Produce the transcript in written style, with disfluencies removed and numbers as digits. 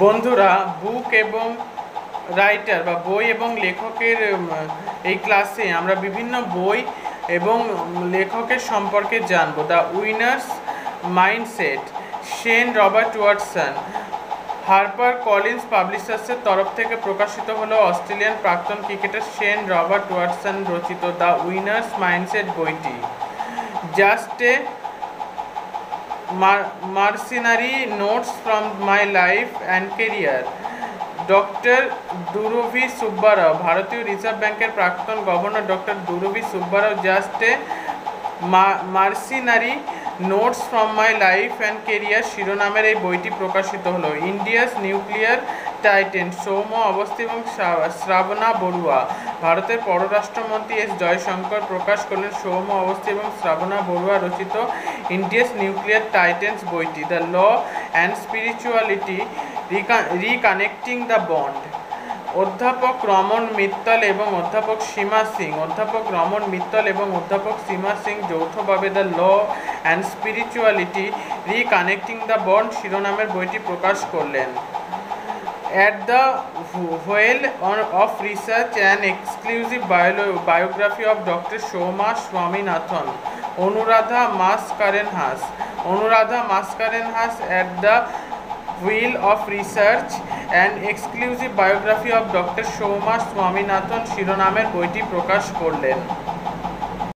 বন্ধুরা, বুক এবং রাইটার বা বই এবং লেখকের এই ক্লাসে আমরা বিভিন্ন বই এবং লেখকের সম্পর্কে জানবো। The winners mindset, Shane Robert Watson, Harper Collins পাবলিশার্সের তরফ থেকে প্রকাশিত হলো। অস্ট্রেলিয়ান প্রাক্তন ক্রিকেটার শেন রবার্ট ওয়াটসন রচিত দ্য উইনার্স মাইন্ডসেট বইটি। Just a mercenary notes from my life and career, doctor Duvvuri Subbarao, ভারতীয় রিজার্ভ ব্যাংকের প্রাক্তন governor doctor Duvvuri Subbarao just a mercenary notes from my life and career শিরোনামের এই বইটি প্রকাশিত হলো। India's nuclear titan, Saumya Awasthi এবং শ্রাবণা বড়ুয়া, ভারতের পররাষ্ট্রমন্ত্রী এস জয়শঙ্কর প্রকাশ করলেন সৌম্য অবস্থি এবং শ্রাবণা বড়ুয়া রচিত ইন্ডিয়াস নিউক্লিয়ার টাইটেন্স বইটি। The law and spirituality, reconnecting the bond, অধ্যাপক রমন মিত্তল এবং অধ্যাপক সীমা সিং, অধ্যাপক রমন মিত্তল এবং অধ্যাপক সীমা সিং যৌথভাবে the law and spirituality, reconnecting the bond শিরোনামের বইটি প্রকাশ করলেন। At the Whale of Research, an exclusive biography of Dr. Soma Swaminathan, Anuradha Mascarenhas at the Wheel of Research, an exclusive biography of Dr. Soma Swaminathan শিরোনামের বইটি প্রকাশ করলেন।